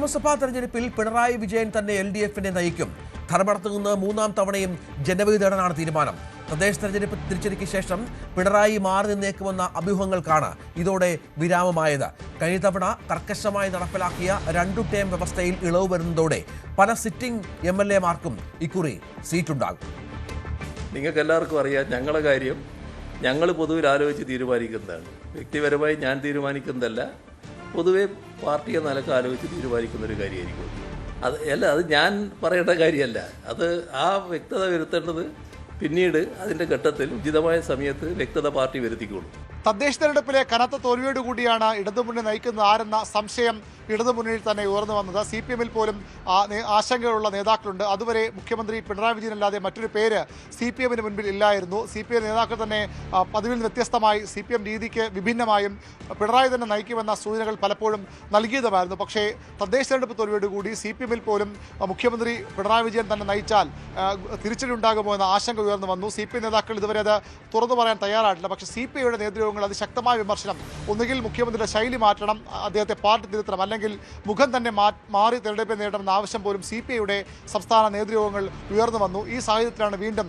നിയമസഭാ തെരഞ്ഞെടുപ്പിൽ പിണറായി വിജയൻ തന്നെ LDF-നെ നയിക്കും. ധർമ്മടത്ത് നിന്ന് മൂന്നാം തവണയും ജനവിധി തേടാനാണ് തീരുമാനം. തദ്ദേശ തെരഞ്ഞെടുപ്പ് തിരിച്ചടിക്ക് ശേഷം പിണറായി മാറി നിന്നേക്കുമെന്ന അഭ്യൂഹങ്ങൾക്കാണ് ഇതോടെ വിരാമമായത്. കഴിഞ്ഞ തവണ കർക്കശമായി നടപ്പിലാക്കിയ 2 ടേം വ്യവസ്ഥയിൽ ഇളവ് വരുന്നതോടെ പല സിറ്റിംഗ് MLA-മാർക്കും ഇക്കുറി സീറ്റുണ്ടാകും. നിങ്ങൾക്ക് എല്ലാവർക്കും അറിയാം, ഞങ്ങളുടെ കാര്യം ഞങ്ങൾ പൊതുവിൽ ആലോചിച്ച് തീരുമാനിക്കുന്നതാണ്. വ്യക്തിപരമായി ഞാൻ തീരുമാനിക്കുന്നതല്ല, പൊതുവെ പാർട്ടി എന്ന നിലക്ക് ആലോചിച്ച് തീരുമാനിക്കുന്നൊരു കാര്യമായിരിക്കും. അത് ഞാൻ പറയേണ്ട കാര്യമല്ല. അത് ആ വ്യക്തത വരുത്തേണ്ടത് പിന്നീട് അതിൻ്റെ ഘട്ടത്തിൽ ഉചിതമായ സമയത്ത് വ്യക്തത പാർട്ടി വരുത്തിക്കോളും. തദ്ദേശ തെരഞ്ഞെടുപ്പിലെ കനത്ത തോൽവിയോടുകൂടിയാണ് ഇടതുമുന്നണി നയിക്കുന്നത് ആരെന്ന സംശയം ഇടതുമുന്നണിയിൽ തന്നെ ഉയർന്നു വന്നത്. CPM-ൽ പോലും ആശങ്കയുള്ള നേതാക്കളുണ്ട്. അതുവരെ മുഖ്യമന്ത്രി പിണറായി വിജയൻ അല്ലാതെ മറ്റൊരു പേര് CPM-ന് മുൻപിൽ ഇല്ലായിരുന്നു. CPM നേതാക്കൾ തന്നെ പതിവിൽ നിന്ന് വ്യത്യസ്തമായി CPM രീതിക്ക് വിഭിന്നമായും പിണറായി തന്നെ നയിക്കുമെന്ന സൂചനകൾ പലപ്പോഴും നൽകിയതുമായിരുന്നു. പക്ഷേ തദ്ദേശ തെരഞ്ഞെടുപ്പ് തോൽവിയോടുകൂടി CPM-ൽ പോലും മുഖ്യമന്ത്രി പിണറായി വിജയൻ തന്നെ നയിച്ചാൽ തിരിച്ചടി ഉണ്ടാകുമോ എന്ന ആശങ്ക ഉയർന്നു വന്നു. CPM നേതാക്കൾ ഇതുവരെ അത് തുറന്നു പറയാൻ തയ്യാറായിട്ടില്ല. പക്ഷേ CPI-യുടെ നേതൃയോഗങ്ങൾ അതിശക്തമായ വിമർശനം, ഒന്നുകിൽ മുഖ്യമന്ത്രിയുടെ ശൈലി മാറ്റണം, അദ്ദേഹത്തെ പാർട്ടി തിരുത്തണം, അല്ലെങ്കിൽ മുഖം തന്നെ മാറി തെരഞ്ഞെടുപ്പ് നേടണമെന്ന ആവശ്യം പോലും CPI-യുടെ സംസ്ഥാന നേതൃയോഗങ്ങൾ ഉയർന്നു വന്നു. ഈ സാഹചര്യത്തിലാണ് വീണ്ടും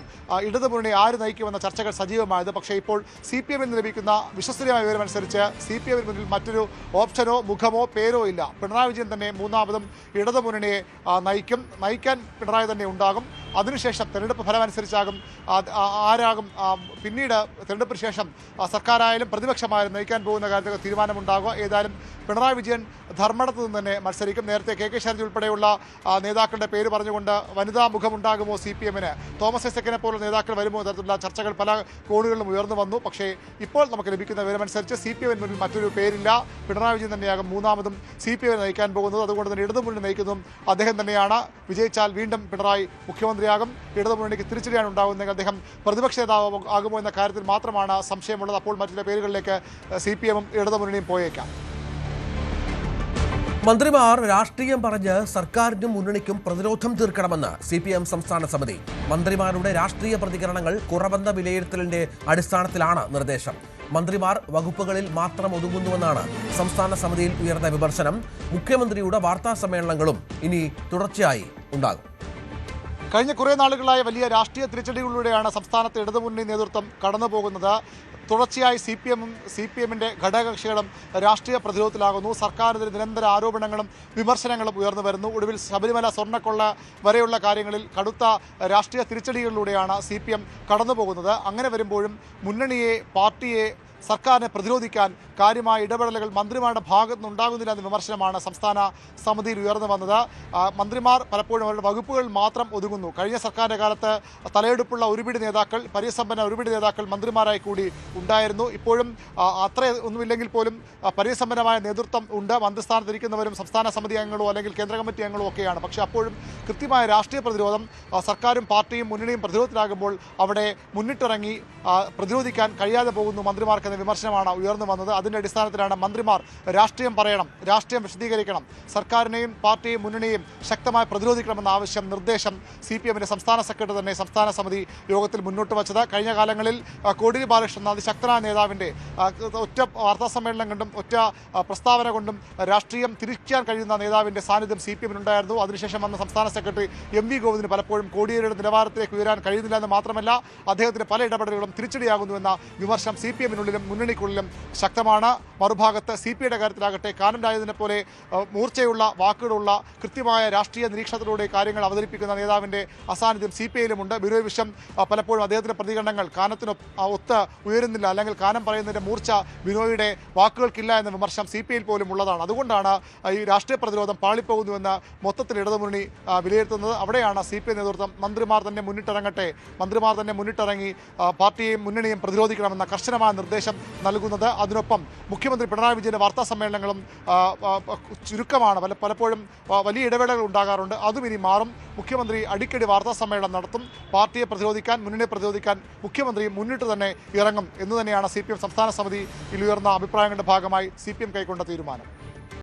ഇടതുമുന്നണി ആര് നയിക്കുമെന്ന ചർച്ചകൾ സജീവമായത്. പക്ഷേ ഇപ്പോൾ CPM-ൽ ലഭിക്കുന്ന വിശ്വസനീയമായ വിവരമനുസരിച്ച് CPM-ന് മുന്നിൽ മറ്റൊരു ഓപ്ഷനോ മുഖമോ പേരോ ഇല്ല. പിണറായി വിജയൻ തന്നെ മൂന്നാമതും ഇടതുമുന്നണിയെ നയിക്കാൻ പിണറായി തന്നെ ഉണ്ടാകും. അതിനുശേഷം തെരഞ്ഞെടുപ്പ് ഫലമനുസരിച്ചാകും ആരാകും പിന്നീട് തെരഞ്ഞെടുപ്പിന് ശേഷം സർക്കാരായാലും പ്രതിപക്ഷമായാലും നയിക്കാൻ പോകുന്ന കാര്യത്തിൽ തീരുമാനമുണ്ടാകുക. ഏതായാലും പിണറായി വിജയൻ ധർമ്മടത്ത് നിന്ന് തന്നെ മത്സരിക്കും. നേരത്തെ KK ശൈലജ ഉൾപ്പെടെയുള്ള നേതാക്കളുടെ പേര് പറഞ്ഞുകൊണ്ട് വനിതാ മുഖമുണ്ടാകുമോ CPM-ന്, തോമസ് ഐസക്കിനെ പോലുള്ള നേതാക്കൾ വരുമോ തരത്തിലുള്ള ചർച്ചകൾ പല കോണുകളിലും ഉയർന്നു വന്നു. പക്ഷേ ഇപ്പോൾ നമുക്ക് ലഭിക്കുന്ന വിവരമനുസരിച്ച് CPM-ന് മുന്നിൽ മറ്റൊരു പേരില്ല. പിണറായി വിജയൻ തന്നെയാകും മൂന്നാമതും CPM നയിക്കാൻ പോകുന്നത്. അതുകൊണ്ട് തന്നെ ഇടതുമുന്നണി നയിക്കുന്നതും അദ്ദേഹം തന്നെയാണ്. വിജയിച്ചാൽ വീണ്ടും പിണറായി മുഖ്യമന്ത്രിയാകും. ഇടതുമുന്നണിക്ക് തിരിച്ചടിയാണ് ഉണ്ടാകുന്നതെങ്കിൽ അദ്ദേഹം പ്രതിപക്ഷ നേതാവ് ആകുമോ എന്ന കാര്യത്തിൽ മാത്രമാണ് സംശയമുള്ളത്. അപ്പോൾ മറ്റു പേരുകളിലേക്ക് CPM-ഉം ഇടതുമുന്നണിയും പോയേക്കാം. മന്ത്രിമാർ രാഷ്ട്രീയം പറഞ്ഞ് സർക്കാരിനും മുന്നണിക്കും പ്രതിരോധം തീർക്കണമെന്ന് CPM സംസ്ഥാന സമിതി. മന്ത്രിമാരുടെ രാഷ്ട്രീയ പ്രതികരണങ്ങൾ കുറവെന്ന വിലയിരുത്തലിന്റെ അടിസ്ഥാനത്തിലാണ് നിർദ്ദേശം. മന്ത്രിമാർ വകുപ്പുകളിൽ മാത്രം ഒതുങ്ങുന്നുവെന്നാണ് സംസ്ഥാന സമിതിയിൽ ഉയർന്ന വിമർശനം. മുഖ്യമന്ത്രിയുടെ വാർത്താ സമ്മേളനങ്ങളും ഇനി തുടർച്ചയായി ഉണ്ടാകും. കഴിഞ്ഞ കുറേ നാളുകളായ വലിയ രാഷ്ട്രീയ തിരിച്ചടികളിലൂടെയാണ് സംസ്ഥാനത്തെ ഇടതുമുന്നണി നേതൃത്വം കടന്നുപോകുന്നത്. തുടർച്ചയായി CPM-ന്റെ ഘടകകക്ഷികളും രാഷ്ട്രീയ പ്രതിരോധത്തിലാകുന്നു. സർക്കാരിനെതിരെ നിരന്തര ആരോപണങ്ങളും വിമർശനങ്ങളും ഉയർന്നു വരുന്നു. ഒടുവിൽ ശബരിമല സ്വർണ്ണക്കൊള്ള വരെയുള്ള കാര്യങ്ങളിൽ കടുത്ത രാഷ്ട്രീയ തിരിച്ചടികളിലൂടെയാണ് CPM കടന്നുപോകുന്നത്. അങ്ങനെ വരുമ്പോഴും മുന്നണിയെ, പാർട്ടിയെ, സർക്കാരിനെ പ്രതിരോധിക്കാൻ കാര്യമായ ഇടപെടലുകൾ മന്ത്രിമാരുടെ ഭാഗത്തു നിന്നുണ്ടാകുന്നില്ല എന്ന വിമർശനമാണ് സംസ്ഥാന സമിതിയിൽ ഉയർന്നു വന്നത്. മന്ത്രിമാർ പലപ്പോഴും അവരുടെ വകുപ്പുകളിൽ മാത്രം ഒതുങ്ങുന്നു. കഴിഞ്ഞ സർക്കാരിൻ്റെ കാലത്ത് തലയെടുപ്പുള്ള ഒരുപിടി നേതാക്കൾ, പരിസമ്പന്ന ഒരുപിടി നേതാക്കൾ മന്ത്രിമാരായി കൂടി ഉണ്ടായിരുന്നു. ഇപ്പോഴും അത്ര ഒന്നുമില്ലെങ്കിൽ പോലും പരിസമ്പന്നമായ നേതൃത്വം ഉണ്ട്. മന്ത്രിസ്ഥാനത്തിരിക്കുന്നവരും സംസ്ഥാന സമിതി അംഗങ്ങളോ അല്ലെങ്കിൽ കേന്ദ്ര കമ്മിറ്റി അംഗങ്ങളോ ഒക്കെയാണ്. പക്ഷേ അപ്പോഴും കൃത്യമായ രാഷ്ട്രീയ പ്രതിരോധം, സർക്കാരും പാർട്ടിയും മുന്നണിയും പ്രതിരോധത്തിലാകുമ്പോൾ അവിടെ മുന്നിട്ടിറങ്ങി പ്രതിരോധിക്കാൻ കഴിയാതെ പോകുന്നു മന്ത്രിമാർക്ക് എന്ന വിമർശനമാണ് ഉയർന്നു വന്നത്. അതിൻ്റെ അടിസ്ഥാനത്തിലാണ് മന്ത്രിമാർ രാഷ്ട്രീയം പറയണം, രാഷ്ട്രീയം വിശദീകരിക്കണം, സർക്കാരിനെയും പാർട്ടിയെയും മുന്നണിയെയും ശക്തമായി പ്രതിരോധിക്കണമെന്ന ആവശ്യം, നിർദ്ദേശം CPM-ന്റെ സംസ്ഥാന സെക്രട്ടറി തന്നെ സംസ്ഥാന സമിതി യോഗത്തിൽ മുന്നോട്ട് വച്ചത്. കഴിഞ്ഞ കാലങ്ങളിൽ കോടിയേരി ബാലകൃഷ്ണൻ അതിശക്തനായ നേതാവിൻ്റെ ഒറ്റ വാർത്താ സമ്മേളനം കൊണ്ടും ഒറ്റ പ്രസ്താവന കൊണ്ടും രാഷ്ട്രീയം തിരിക്കാൻ കഴിയുന്ന നേതാവിൻ്റെ സാന്നിധ്യം CPM-നുണ്ടായിരുന്നു. അതിനുശേഷം വന്ന സംസ്ഥാന സെക്രട്ടറി MV ഗോവിന്ദന് പലപ്പോഴും കോടിയേരിയുടെ നിലവാരത്തിലേക്ക് ഉയരാൻ കഴിയുന്നില്ല എന്ന് മാത്രമല്ല അദ്ദേഹത്തിൻ്റെ പല ഇടപെടലുകളും തിരിച്ചടിയാകുന്നുവെന്ന വിമർശനം CPM-നുള്ളിലും മുന്നണിക്കുള്ളിലും ശക്തമാണ്. മറുഭാഗത്ത് CPI-യുടെ കാര്യത്തിലാകട്ടെ കാനം രാജേന്ദ്രനെ പോലെ മൂർച്ചയുള്ള വാക്കുകളുള്ള കൃത്യമായ രാഷ്ട്രീയ നിരീക്ഷണത്തിലൂടെ കാര്യങ്ങൾ അവതരിപ്പിക്കുന്ന നേതാവിൻ്റെ അസാന്നിധ്യം CPI-യിലുമുണ്ട്. ബിനോയ് വിശ്വം പലപ്പോഴും അദ്ദേഹത്തിൻ്റെ പ്രതികരണങ്ങൾ കാനത്തിന് ഒത്ത് ഉയരുന്നില്ല, അല്ലെങ്കിൽ കാനം പറയുന്നതിൻ്റെ മൂർച്ച ബിനോയുടെ വാക്കുകൾക്കില്ല എന്ന വിമർശനം CPI-യിൽ പോലും ഉള്ളതാണ്. അതുകൊണ്ടാണ് ഈ രാഷ്ട്രീയ പ്രതിരോധം പാളിപ്പോകുന്നുവെന്ന് മൊത്തത്തിൽ ഇടതുമുന്നണി വിലയിരുത്തുന്നത്. അവിടെയാണ് CPI നേതൃത്വം മന്ത്രിമാർ തന്നെ മുന്നിട്ടിറങ്ങട്ടെ, മന്ത്രിമാർ തന്നെ മുന്നിട്ടിറങ്ങി പാർട്ടിയെയും മുന്നണിയും പ്രതിരോധിക്കണമെന്ന കർശനമായ നിർദ്ദേശം നൽകുന്നത്. അതിനൊപ്പം മുഖ്യമന്ത്രി പിണറായി വിജയന്റെ വാർത്താ സമ്മേളനങ്ങളും ചുരുക്കമാണ്. പലപ്പോഴും വലിയ ഇടവേളകൾ ഉണ്ടാകാറുണ്ട്. അതും ഇനി മാറും. മുഖ്യമന്ത്രി അടിക്കടി വാർത്താ സമ്മേളനം നടത്തും. പാർട്ടിയെ പ്രതിരോധിക്കാൻ, മുന്നണിയെ പ്രതിരോധിക്കാൻ മുഖ്യമന്ത്രി മുന്നിട്ട് തന്നെ ഇറങ്ങും എന്ന് തന്നെയാണ് CPM സംസ്ഥാന സമിതിയിൽ ഉയർന്ന അഭിപ്രായങ്ങളുടെ ഭാഗമായി CPM കൈക്കൊണ്ട തീരുമാനം.